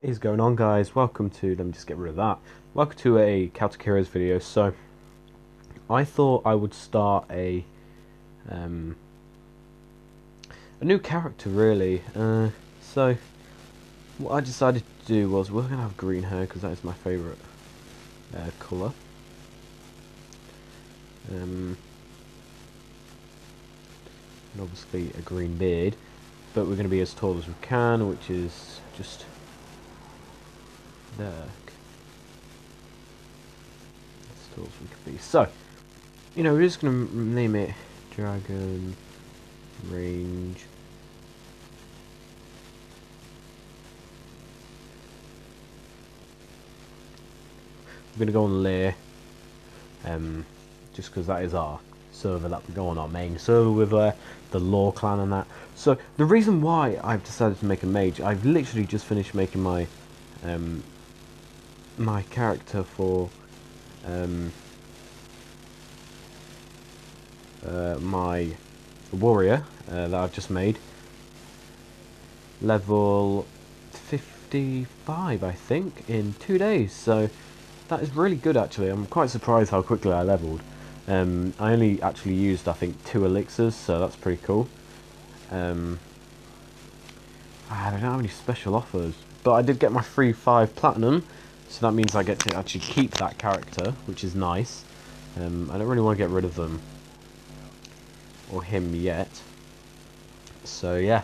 What is going on, guys? Welcome to, let me just get rid of that. Welcome to a Celtic Heroes video. So I thought I would start um a new character, really. So what I decided to do was we're gonna have green hair because that is my favorite color. And obviously a green beard, but we're gonna be as tall as we can, which is just there. As tall as we could be. So, we're just gonna name it Dragon Range. I'm gonna go on Lair, just because that is our server that we go on, our main server with the Law clan and that. So the reason why I've decided to make a mage, I've literally just finished making my my character for my warrior that I've just made, level 55 I think, in 2 days. So that is really good, actually. I'm quite surprised how quickly I leveled. I only actually used, I think, 2 elixirs, so that's pretty cool. I don't have any special offers, but I did get my free 5 platinum, so that means I get to actually keep that character, which is nice. I don't really want to get rid of them or him yet, so yeah.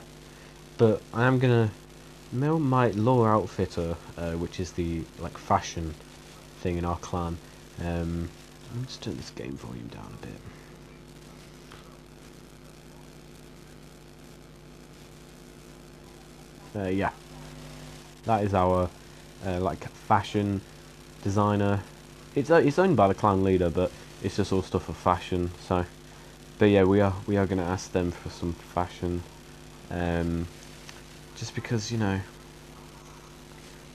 But I am gonna mail my law outfitter, which is the fashion thing in our clan. Let me just turn this game volume down a bit. Yeah, that is our fashion designer. It's owned by the clan leader, but it's just all stuff for fashion. So, but yeah, we are gonna ask them for some fashion, just because I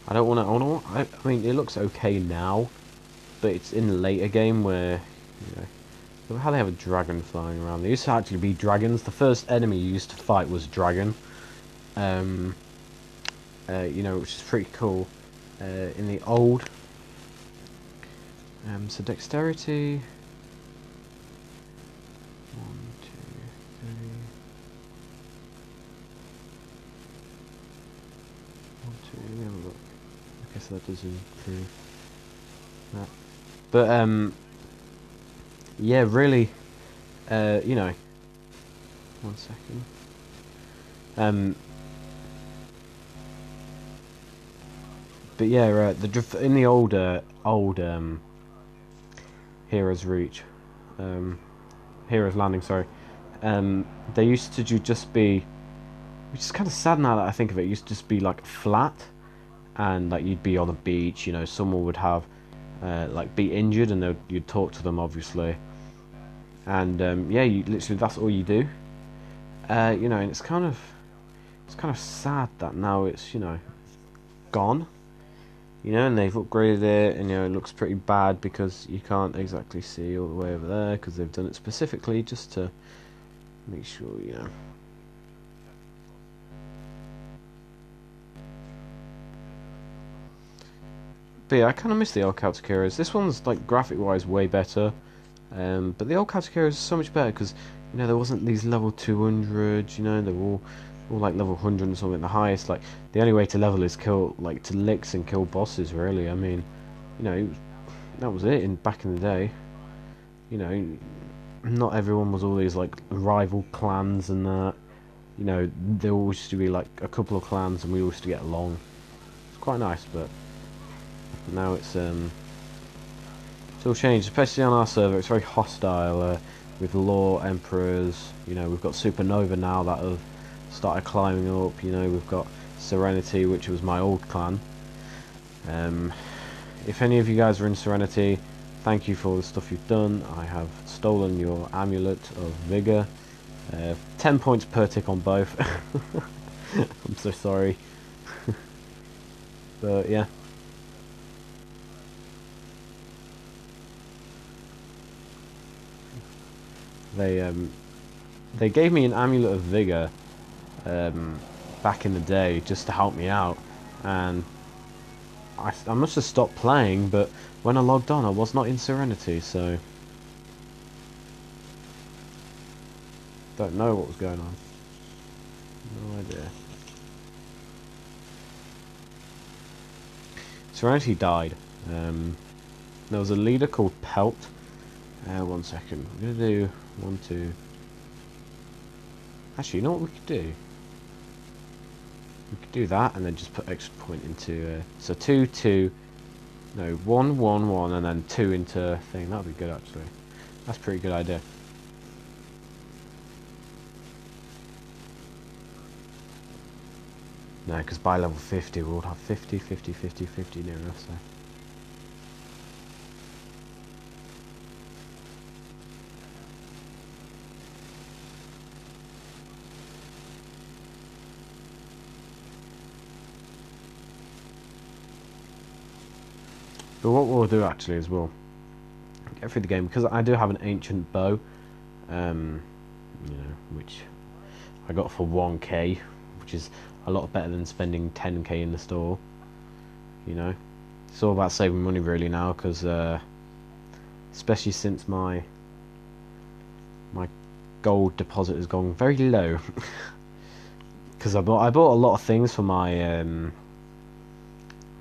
don't want to. I mean, it looks okay now, but it's in the later game where look how they have a dragon flying around. There used to actually be dragons. The first enemy you used to fight was dragon. Which is pretty cool. In the old. So dexterity. 1, 2, 3. 1, 2. Let me have a look. Okay, so that does improve that. But yeah, really. 1 second. But yeah, in the old Heroes Reach, Heroes Landing, sorry, they used to just be, which is kind of sad now that I think of it. It used to just be like flat, and like you'd be on a beach, someone would have be injured, and you'd talk to them, obviously, and yeah, you literally, that's all you do, and it's kind of sad that now it's gone. And they've upgraded it, and it looks pretty bad because you can't exactly see all the way over there because they've done it specifically just to make sure, But yeah, I kind of miss the old Celtic Heroes. This one's graphic-wise way better, but the old Celtic Heroes is so much better because there wasn't these level 200s. They were all level 100 and something. The highest, the only way to level is to licks and kill bosses, really. I mean, that was it back in the day. Not everyone was all these rival clans and that. There always used to be a couple of clans, and we all used to get along. It's quite nice, but now it's all changed, especially on our server. It's very hostile, with law emperors. We've got Supernova now that have started climbing up. We've got Serenity, which was my old clan. If any of you guys are in Serenity, thank you for all the stuff you've done. I have stolen your amulet of vigor. 10 points per tick on both. I'm so sorry. But yeah. They gave me an amulet of vigor back in the day just to help me out, and I must have stopped playing, but when I logged on, I was not in Serenity, so don't know what was going on. No idea. Serenity died. There was a leader called Pelt. 1 second. I'm gonna do 1, 2. Actually, you know what we could do? We could do that and then just put extra point into. So 2, 2. No, 1, 1, 1, and then 2 into thing. That'd be good actually. That's a pretty good idea. No, because by level 50 we would have 50, 50, 50, 50 near us. So. But what we'll do actually is we'll get through the game, because I do have an ancient bow, you know, which I got for 1k, which is a lot better than spending 10k in the store. You know, it's all about saving money really now, because especially since my gold deposit has gone very low, because I bought a lot of things for my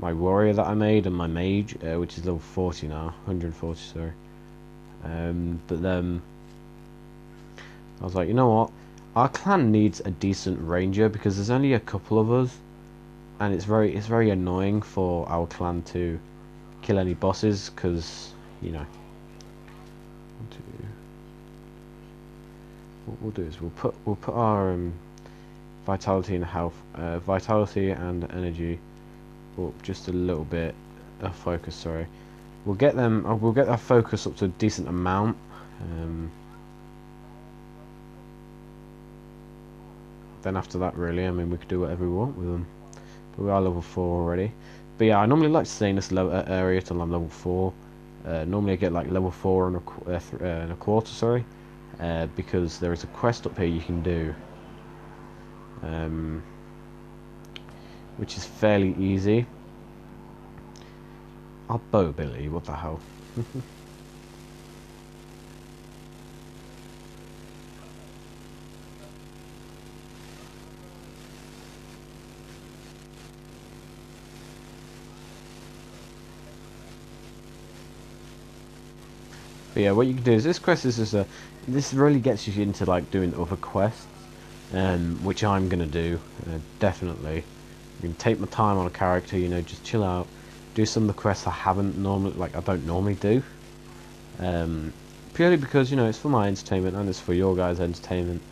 my warrior that I made and my mage, which is level 40 now, 140, sorry. But then I was like, you know what? Our clan needs a decent ranger, because there's only a couple of us, and it's very annoying for our clan to kill any bosses, because you know. What we'll do is we'll put our vitality and health, vitality and energy up just a little bit. Focus, sorry. We'll get them. We'll get our focus up to a decent amount. Then after that, really, I mean, we could do whatever we want with them. But we are level 4 already. But yeah, I normally like to stay in this area till I'm level 4. Normally I get like level 4 and a quarter, sorry. Because there is a quest up here you can do, which is fairly easy. Our bow ability, what the hell? But yeah, what you can do is, this quest is just this really gets you into like doing other quests, which I'm gonna do, definitely. I'm gonna take my time on a character, you know, just chill out, do some of the quests I haven't normally, like I don't normally do, purely because, you know, it's for my entertainment and it's for your guys' entertainment.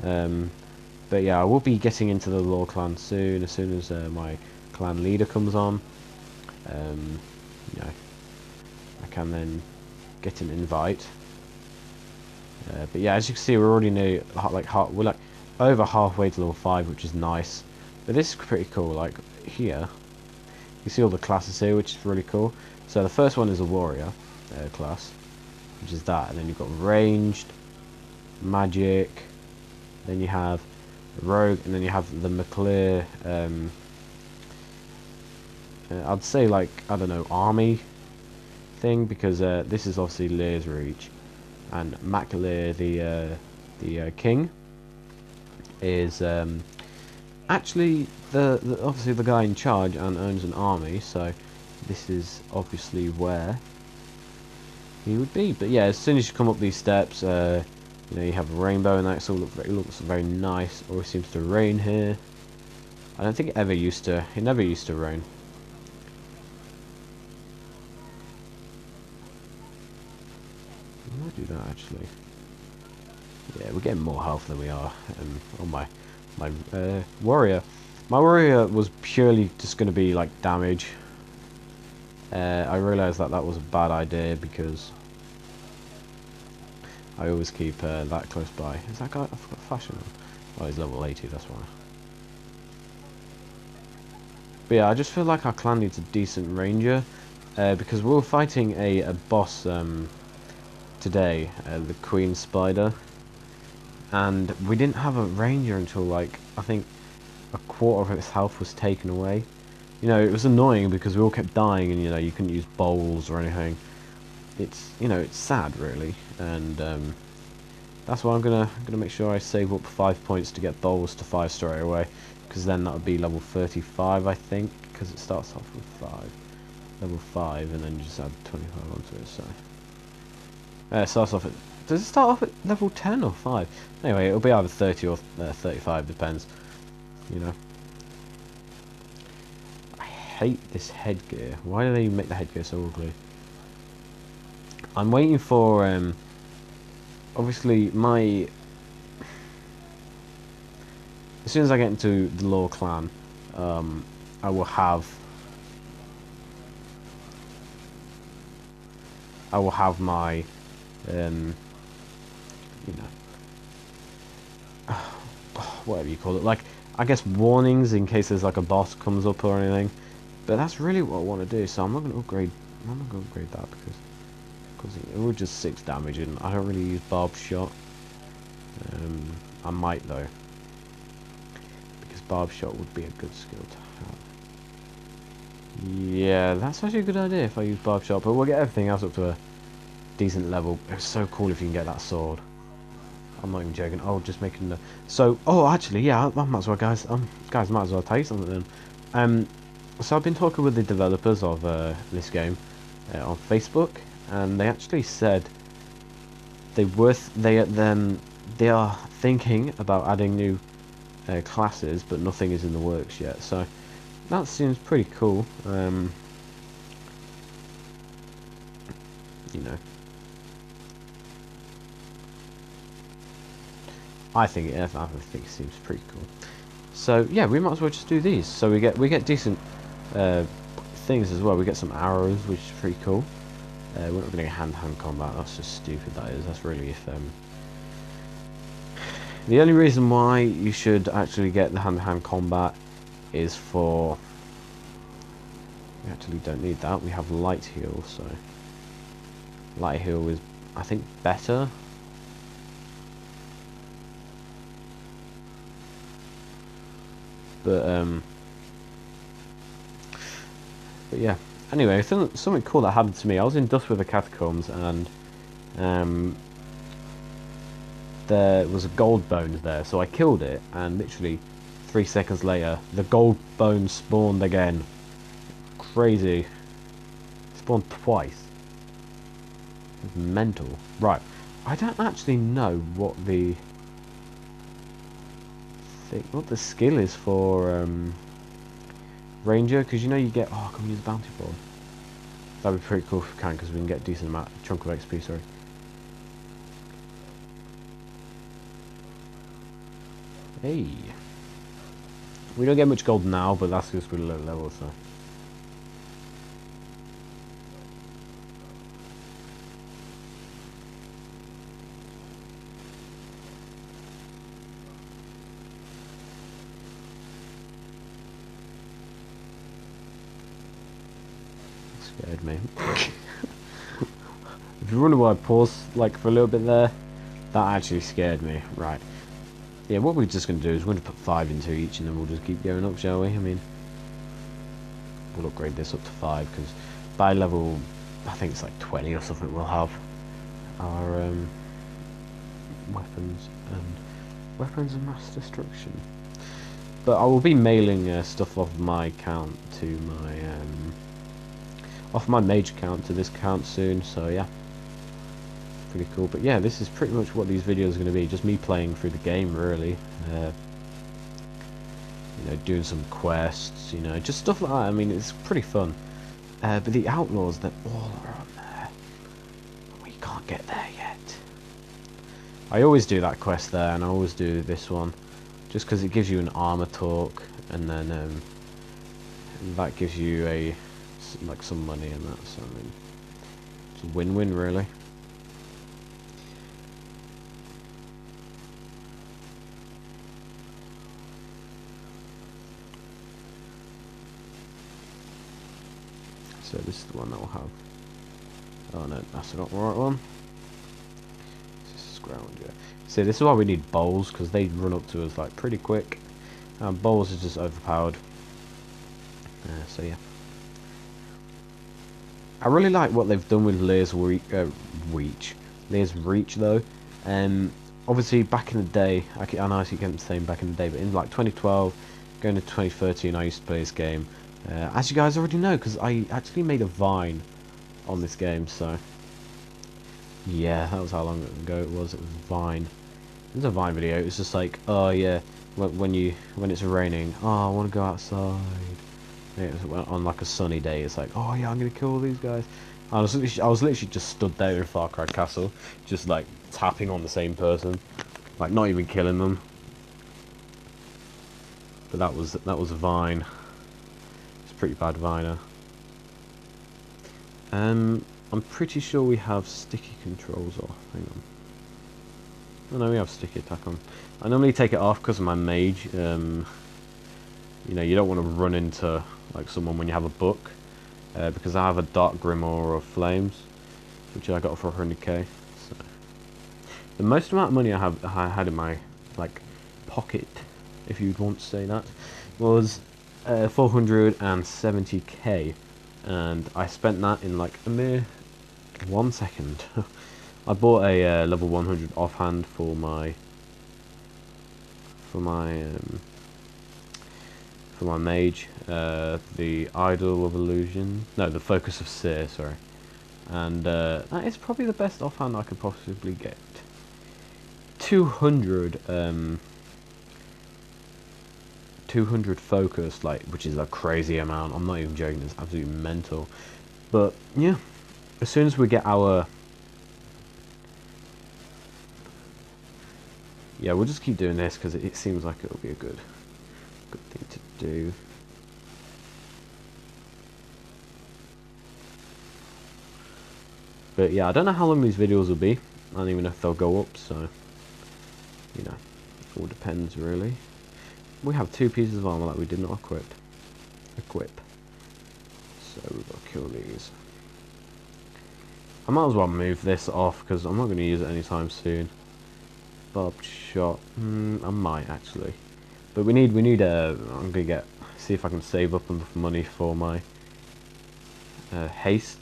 But yeah, I will be getting into the Law Clan soon, as my clan leader comes on. You know, I can then get an invite. But yeah, as you can see, we're already near, we're like over halfway to level 5, which is nice. But this is pretty cool. Like here, you see all the classes here, which is really cool. So the first one is a warrior class, which is that, and then you've got ranged, magic, then you have rogue, and then you have the McClear. I'd say like, I don't know, army thing, because this is obviously Lear's Reach, and MacLear, the king, is actually obviously the guy in charge and owns an army, so this is obviously where he would be. But yeah, as soon as you come up these steps, you know, you have a rainbow, and that looks very nice. Always seems to rain here. I don't think it never used to rain. I might do that actually. Yeah, we're getting more health than we are on my warrior. My warrior was purely just going to be like damage. I realised that was a bad idea, because I always keep that close by. Is that guy? I forgot fashion. Oh, he's level 80. That's why. But yeah, I just feel like our clan needs a decent ranger, because we were fighting a boss today, the Queen Spider, and we didn't have a ranger until like, I think a quarter of its health was taken away. you know, it was annoying because we all kept dying, and you know, you couldn't use bowls or anything. It's, you know, it's sad really, and that's why I'm gonna make sure I save up 5 points to get bowls to 5 straight away, because then that would be level 35, I think, because it starts off with 5, level 5, and then you just add 25 onto it. So it starts off at, does it start off at level 10 or 5? Anyway, it'll be either 30 or 35, depends, you know. I hate this headgear. Why do they make the headgear so ugly? I'm waiting for obviously my, as soon as I get into the Law clan, I will have my you know, whatever you call it, like, I guess warnings in case there's like a boss comes up or anything. But that's really what I want to do, so I'm not going to upgrade. I'm not going to upgrade that because it will just 6 damage, and I don't really use barbed shot. I might though, because barbed shot would be a good skill to have. Yeah, that's actually a good idea if I use barbed shot, but we'll get everything else up to a decent level. It's so cool if you can get that sword. I'm not even joking. Oh, just making the... So, oh, actually, yeah, I might as well, guys. Guys, might as well tell you something then. So I've been talking with the developers of this game on Facebook, and they actually said they are thinking about adding new classes, but nothing is in the works yet. So that seems pretty cool. You know, I think it seems pretty cool. So yeah, we might as well just do these. So we get decent things as well. We get some arrows, which is pretty cool. We're not going to get hand-to-hand combat. That's just stupid. That is. That's really if the only reason why you should actually get the hand-to-hand combat is for, we actually don't need that. We have light heal, so light heal is, I think, better. But yeah. Anyway, something cool that happened to me. I was in Dust with the Catacombs, and there was a gold bone there, so I killed it, and literally 3 seconds later, the gold bone spawned again. Crazy. Spawned twice. It's mental. Right. I don't actually know what the skill is for Ranger, because you know you get... Oh, can we use Bounty Board? That'd be pretty cool if we can, because we can get a decent chunk of XP, sorry. Hey. We don't get much gold now, but that's just with a low level, so... Scared me. If you wonder why I paused like for a little bit there, that actually scared me. Right. Yeah, what we're just going to do is we're going to put 5 into each, and then we'll just keep going up, shall we? I mean, we'll upgrade this up to 5, because by level, I think it's like 20 or something, we'll have our weapons and mass destruction. But I will be mailing stuff off my account to my off my mage account to this account soon, so yeah, pretty cool. But yeah, this is pretty much what these videos are going to be, just me playing through the game, really. You know, doing some quests, you know, just stuff like that. I mean, it's pretty fun. But the outlaws, they're all around there. We can't get there yet. I always do that quest there, and I always do this one, just because it gives you an armor talk, and then that gives you a like some money and that. So I mean, it's a win-win, really. So this is the one that will have... Oh no, that's not the right one. This is ground, yeah. See, this is why we need bowls, because they run up to us like pretty quick. Bowls are just overpowered. So yeah, I really like what they've done with Lear's Reach though. Obviously back in the day, I know I keep saying back in the day, but in like 2012, going to 2013, I used to play this game. As you guys already know, because I actually made a Vine on this game, so yeah, that was how long ago it was. It was Vine. It was a Vine video. It was just like, oh yeah, when it's raining, oh I want to go outside. It was on like a sunny day. It's like, oh yeah, I'm gonna kill all these guys. I was literally just stood there in Far Cry Castle, just like tapping on the same person, like not even killing them. But that was Vine. It's a pretty bad Viner. I'm pretty sure we have sticky controls off. Hang on. Oh no, we have sticky attack on. I normally take it off because of my mage. You know, you don't want to run into like someone when you have a book, because I have a Dark Grimoire of Flames, which I got for 100k. So the most amount of money I had in my like pocket, if you'd want to say that, was 470k, and I spent that in like a mere 1 second. I bought a level 100 offhand for my mage, the Idol of Illusion, no, the Focus of Seer, sorry, and that is probably the best offhand I could possibly get. 200 focus, like, which is a crazy amount. I'm not even joking, it's absolutely mental. But yeah, as soon as we get our, yeah, we'll just keep doing this because it seems like it'll be a good thing to do. But yeah, I don't know how long these videos will be. I don't even know if they'll go up, so you know, it all depends really. We have 2 pieces of armor that we did not equip. So we've got to kill these. I might as well move this off because I'm not going to use it anytime soon. Barbed shot. I might actually. But we need I'm gonna see if I can save up enough money for my haste,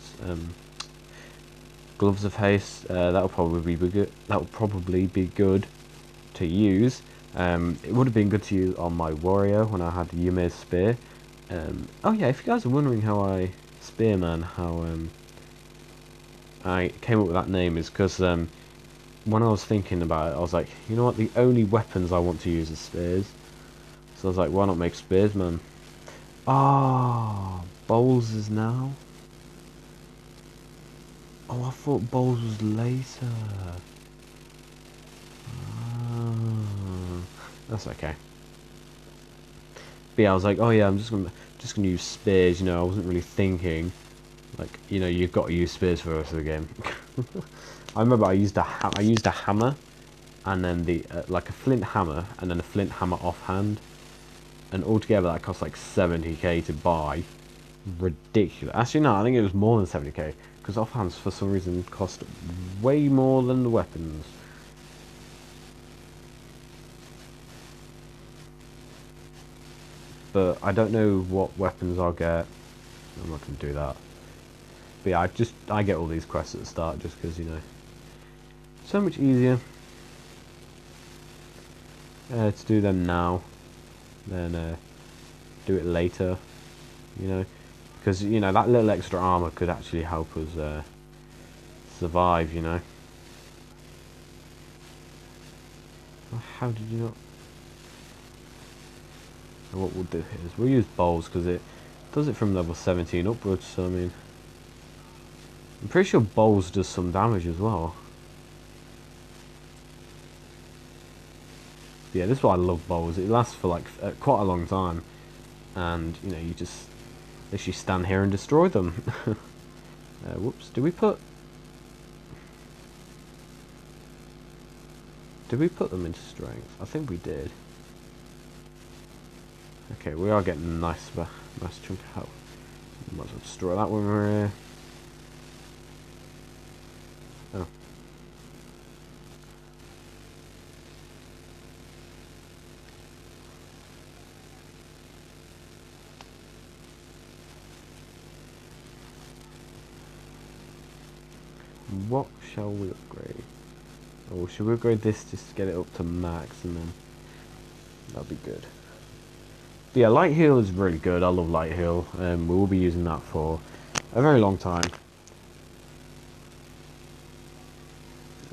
gloves of haste. That'll probably be good. That'll probably be good to use. It would have been good to use on my warrior when I had Yume's spear. Oh yeah, if you guys are wondering how I spearman, how I came up with that name is because when I was thinking about it, I was like, you know what? The only weapons I want to use is spears. So I was like, why not make spears, man? Ah, bowls is now. Oh, I thought bowls was later. Ah, that's okay. But yeah, I was like, oh yeah, I'm just gonna use spears. You know, I wasn't really thinking, like, you know, you've got to use spears for the rest of the game. I remember I used a hammer, and then the like a flint hammer, and then a flint hammer offhand. And altogether that cost like 70k to buy. Ridiculous. Actually no, I think it was more than 70k, because offhands for some reason cost way more than the weapons. But I don't know what weapons I'll get. I'm not going to do that. But yeah, I get all these quests at the start just because, you know, so much easier to do them now than do it later, you know, because, you know, that little extra armor could actually help us survive, you know. How did you not? And what we'll do is we'll use bowls because it does it from level 17 upwards, so I mean, I'm pretty sure bowls does some damage as well. But yeah, this is why I love bowls. It lasts for like quite a long time, and you know, you just literally stand here and destroy them. Whoops, did we put them into strength? I think we did. Okay, we are getting a nice chunk of health. Might as well destroy that when we're here. Oh. what shall we upgrade? Oh, should we upgrade this just to get it up to max, and then that'll be good. But yeah, light heal is really good. I love light heal. We will be using that for a very long time.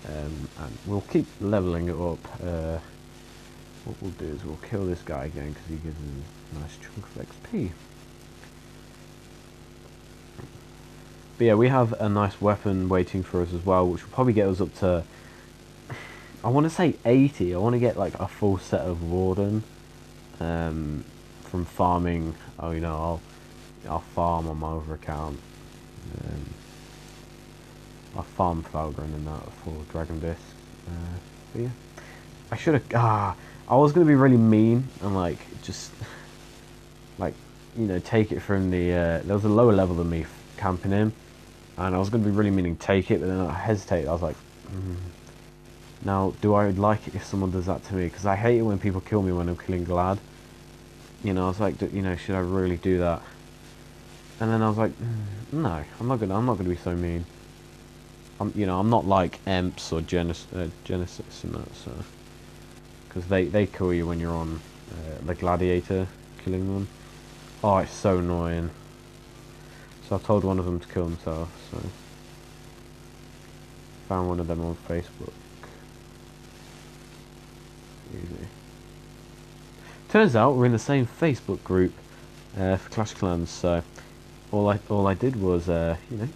And we'll keep leveling it up. What we'll do is we'll kill this guy again because he gives us a nice chunk of XP. But yeah, we have a nice weapon waiting for us as well, which will probably get us up to, I want to say 80. I want to get like a full set of Warden from farming. Oh, you know, I'll farm on my other account. I farm Falgrim and that for Dragon Disc. But yeah, I should have. I was gonna be really mean and like just like, you know, take it from the. There was a lower level than me camping him, and I was gonna be really mean and take it, but then I hesitated. I was like, now do I like it if someone does that to me? Because I hate it when people kill me when I'm killing Glad. You know, I was like, you know, should I really do that? And then I was like, no, I'm not gonna be so mean. You know, I'm not like Emps or Genesis and that, so because they kill you when you're on the Gladiator, killing them. Oh, it's so annoying. So I told one of them to kill himself. So found one of them on Facebook. Easy. Turns out we're in the same Facebook group for Clash of Clans. So all I did was you know,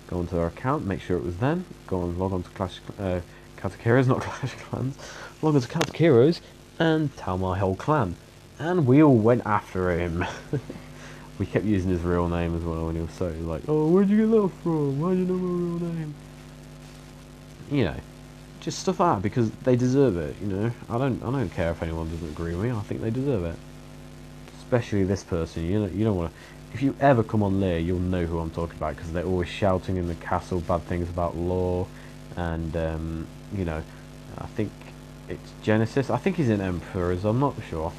go onto our account, make sure it was them, go on, log on to Celtic Heroes, not Clash of Clans, log on to Celtic Heroes, and tell my whole clan. And we all went after him. We kept using his real name as well, and he was so like, oh, where'd you get that from? Why do you know my real name? You know, just stuff like that, because they deserve it, you know. I don't care if anyone doesn't agree with me, I think they deserve it. Especially this person, you know, you don't want to. If you ever come on Lear, you'll know who I'm talking about, because they're always shouting in the castle bad things about Law, and you know, I think it's Genesis. I think he's in Emperors. I'm not sure,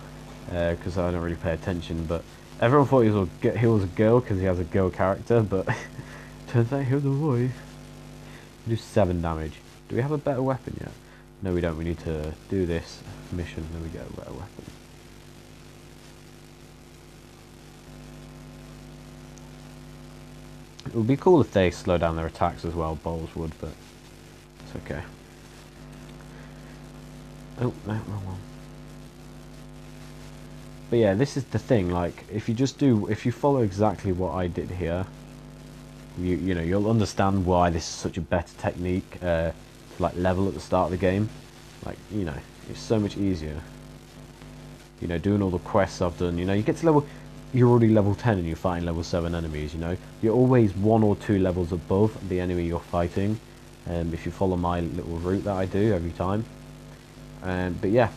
because I don't really pay attention. But everyone thought he was a girl because he has a girl character, but turns out he was a boy. Do 7 damage. Do we have a better weapon yet? No, we don't. We need to do this mission, then we get a better weapon. It would be cool if they slow down their attacks as well, Bowls would, but it's okay. Oh, no, wrong one. But yeah, this is the thing, like, if you follow exactly what I did here, you know, you'll understand why this is such a better technique to, like, level at the start of the game. Like, you know, it's so much easier. You know, doing all the quests I've done, you know, you get to level... You're already level 10 and you're fighting level 7 enemies, you know. You're always 1 or 2 levels above the enemy you're fighting, if you follow my little route that I do every time. But yeah,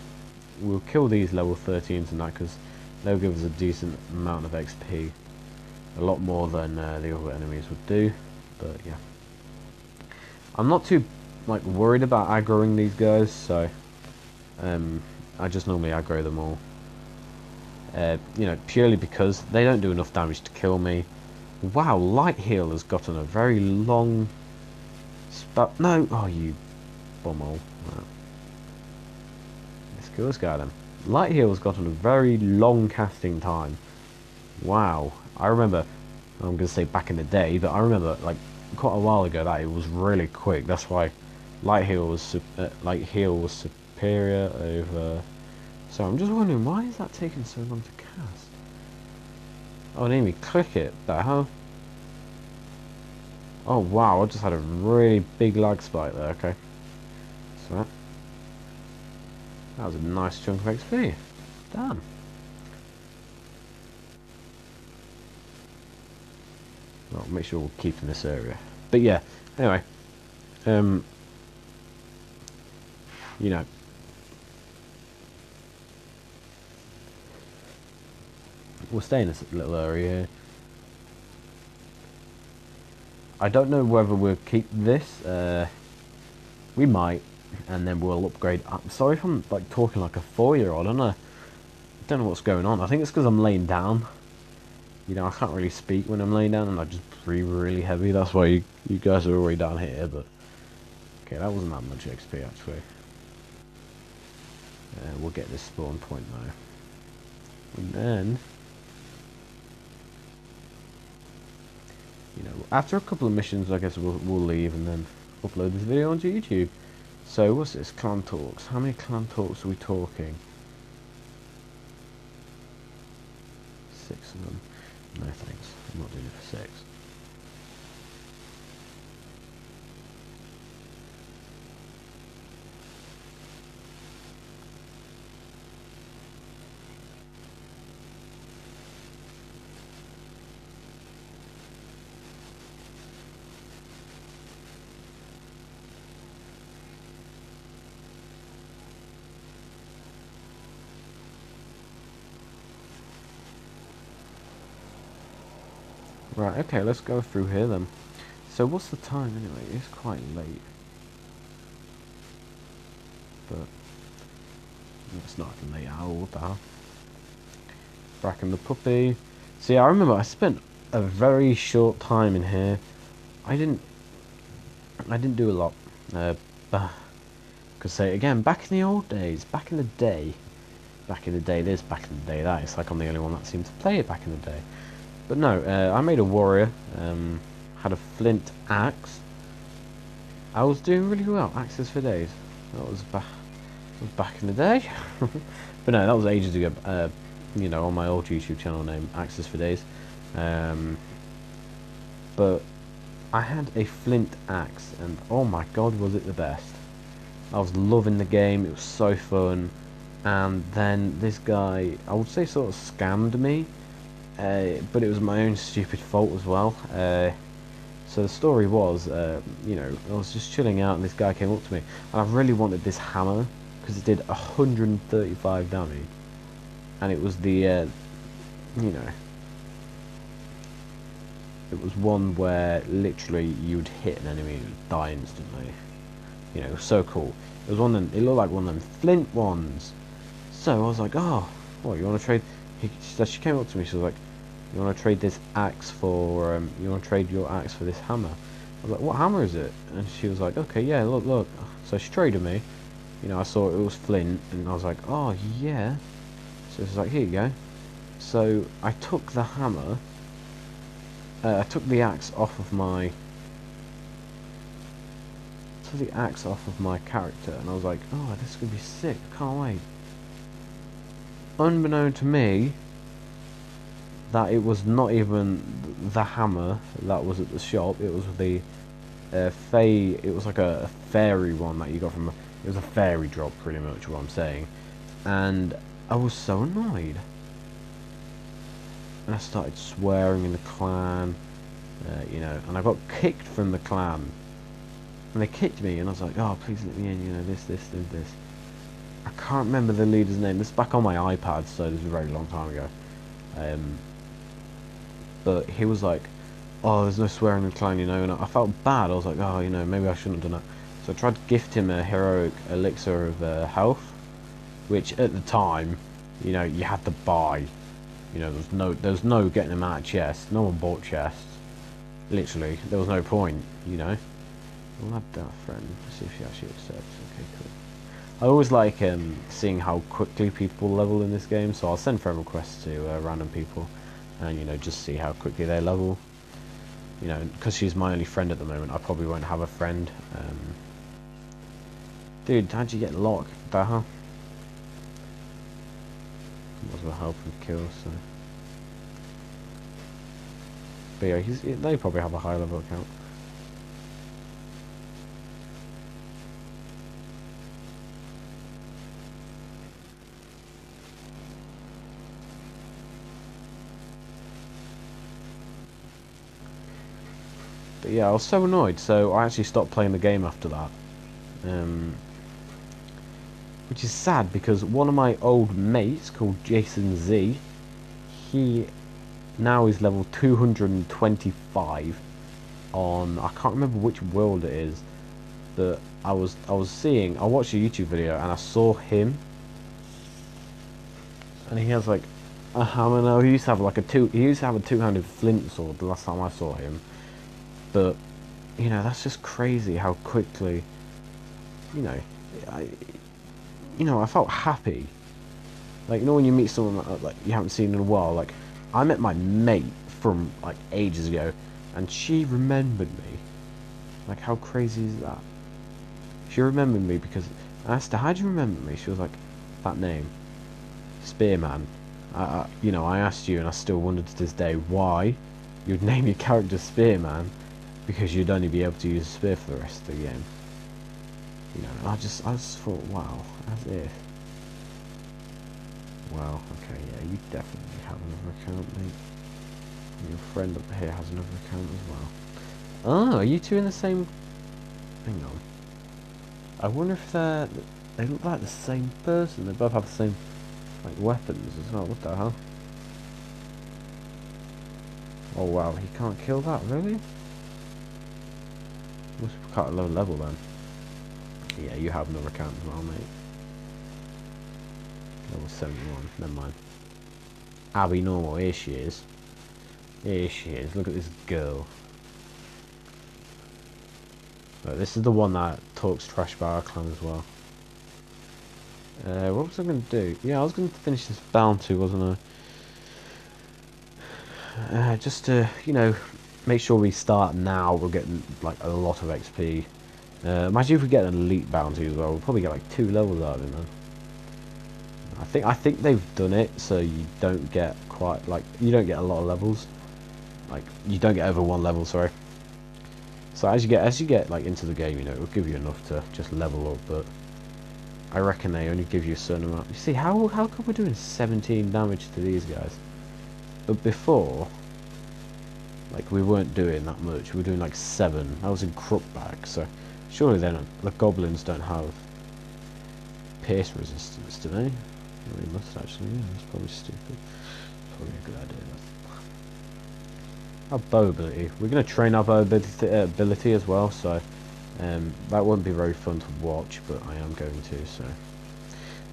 we'll kill these level 13s and that, because they'll give us a decent amount of XP. A lot more than the other enemies would do, but yeah. I'm not too like worried about aggroing these guys, so I just normally aggro them all. You know, purely because they don't do enough damage to kill me. Wow, Light Heal has gotten a very long spell. No, oh, you bumhole. Wow. Let's kill this guy then. Light Heal has gotten a very long casting time. Wow. I remember, I'm going to say back in the day, but I remember like quite a while ago that it was really quick. That's why Light Heal was superior over. So I'm just wondering, why is that taking so long to cast? Oh, it made me click it, but how? Oh wow, I just had a really big lag spike there, okay. So that was a nice chunk of XP. Damn. Well, make sure we'll keep in this area. But yeah, anyway. You know. We'll stay in this little area here. I don't know whether we'll keep this. We might, and then we'll upgrade. I'm sorry if I'm like talking like a 4-year-old. I don't know what's going on. I think it's because I'm laying down. You know, I can't really speak when I'm laying down, and I just breathe really heavy. That's why you guys are already down here. But Okay, that wasn't that much XP actually. We'll get this spawn point though. And then, you know, after a couple of missions, I guess we'll leave and then upload this video onto YouTube. So, what's this? Clan talks. How many clan talks are we talking? 6 of them. No thanks. I'm not doing it for 6. Right, okay, let's go through here then. So what's the time anyway? It's quite late. But it's not a late hour, what the hell? Bracking the puppy. See, I remember I spent a very short time in here. I didn't do a lot. Because say again, back in the old days, back in the day this, back in the day that, it's like I'm the only one that seemed to play it back in the day. But no, I made a warrior, had a flint axe. I was doing really well, axes for days. That was back in the day. But no, that was ages ago, you know, on my old YouTube channel named Axes for Days. But I had a flint axe, and oh my god, was it the best. I was loving the game, it was so fun. And then this guy, I would say sort of scammed me. But it was my own stupid fault as well. So the story was, you know, I was just chilling out and this guy came up to me, and I really wanted this hammer because it did 135 damage, and it was the, you know, it was one where literally you'd hit an enemy and it would die instantly. You know, it was so cool. It was one of them, it looked like one of them flint ones. So I was like, oh, what, you want to trade? She came up to me, she was like, you want to trade this axe for, you want to trade your axe for this hammer? I was like, what hammer is it? And she was like, okay, yeah, look. So she traded me. You know, I saw it was flint, and I was like, oh, yeah. So she's like, here you go. So I took the hammer, I took the axe off of my, character, and I was like, oh, this could be sick, I can't wait. Unbeknown to me, that it was not even the hammer that was at the shop, it was the it was like a fairy one that you got from, it was a fairy drop, pretty much what I'm saying. And I was so annoyed, and I started swearing in the clan, you know, and I got kicked from the clan, and they kicked me, and I was like, oh, please let me in, you know, this. I can't remember the leader's name. This is back on my iPad, so this is a very long time ago. But he was like, oh, there's no swearing in the clan, you know, and I felt bad. I was like, oh, you know, maybe I shouldn't have done that. So I tried to gift him a heroic elixir of health, which at the time, you know, you had to buy. You know, there was no getting them out of chests. No one bought chests. Literally, there was no point, you know. We'll add that friend. Let's see if she actually accepts. Okay, cool. I always like seeing how quickly people level in this game, so I'll send friend requests to random people, and you know, just see how quickly they level. You know, because she's my only friend at the moment, I probably won't have a friend. Dude, how'd you get locked? The hell? Might as well help him kill. So, but yeah, they probably have a high level account. But yeah, I was so annoyed, so I actually stopped playing the game after that. Which is sad, because one of my old mates, called Jason Z, he now is level 225 on, I can't remember which world it is, but I watched a YouTube video and I saw him, and he has like a hammer now. He used to have like a 2-handed flint sword the last time I saw him. But, you know, that's just crazy how quickly you know, I, I felt happy. Like, when you meet someone like you haven't seen in a while. Like, I met my mate from like ages ago, and she remembered me. Like, how crazy is that? She remembered me because I asked her, "How do you remember me?" She was like, "That name, Spearman." I asked you, and I still wonder to this day why you'd name your character Spearman, because you'd only be able to use a spear for the rest of the game. I just thought, wow, as if. Well, okay, yeah, you definitely have another account, mate. And your friend up here has another account as well. Oh, are you two in the same? Hang on. I wonder if they look like the same person. They both have the same like weapons as well. What the hell? Oh wow, he can't kill that, really? Must be quite a low level then. Yeah, you have another account as well, mate. Level 71, never mind. Abby normal, here she is. Here she is, look at this girl. Right, this is the one that talks trash about our clan as well. What was I going to do? Yeah, I was going to finish this bounty, wasn't I? Just to, make sure we start now. We're getting like a lot of XP. Imagine if we get an elite bounty as well. We'll probably get like 2 levels out of it, man. I think they've done it so you don't get quite like you don't get a lot of levels. Like you don't get over 1 level, sorry. So as you get like into the game, it will give you enough to just level up, but I reckon they only give you a certain amount. You see, how come we're doing 17 damage to these guys? But before, like, we weren't doing that much. We were doing like 7. I was in Crookback, so surely then the goblins don't have pierce resistance, do they? Well, they must actually. Yeah, that's probably stupid. Probably a good idea. Our bow ability. We're going to train our bow ability as well, so that won't be very fun to watch, but I am going to. So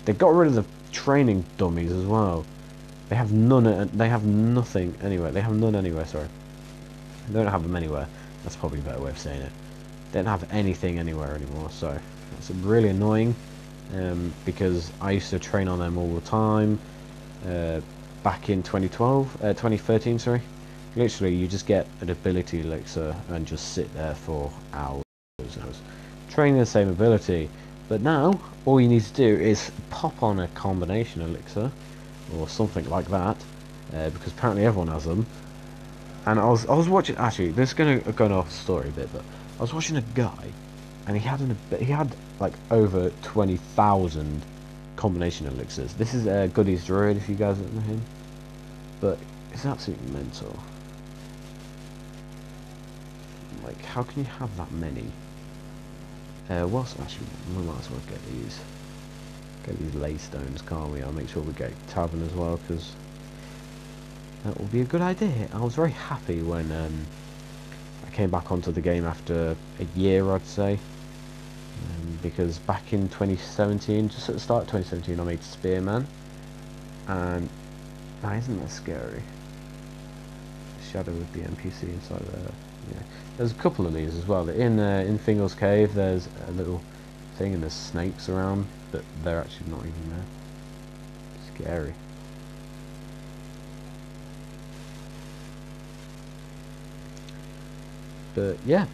they got rid of the training dummies as well. They have none. They have nothing anywhere. They have none anywhere. Sorry, they don't have them anywhere. That's probably a better way of saying it. They don't have anything anywhere anymore. So that's really annoying. Because I used to train on them all the time. Back in 2013, sorry. Literally, you just get an ability elixir and just sit there for hours. And I was training the same ability, but now all you need to do is pop on a combination elixir or something like that, because apparently everyone has them. And I was watching. Actually, this is going off the story a bit, but I was watching a guy, and he had like over 20,000 combination elixirs. This is Goody's Druid, if you guys don't know him, but it's absolutely mental. Like, how can you have that many? Whilst actually, we might as well get these ley stones, can't we? I'll make sure we get tavern as well, because that will be a good idea. I was very happy when I came back onto the game after a year, I'd say, because back in 2017, just at the start of 2017, I made Spearman, and isn't that scary? Shadow with the NPC inside there. Yeah. There's a couple of these as well. In Fingal's Cave, there's a little thing, and there's snakes around, but they're actually not even there. Scary. But yeah,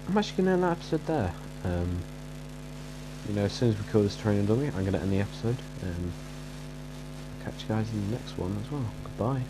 I'm actually going to end that episode there. As soon as we kill this training dummy, I'm going to end the episode. I'll catch you guys in the next one as well. Goodbye.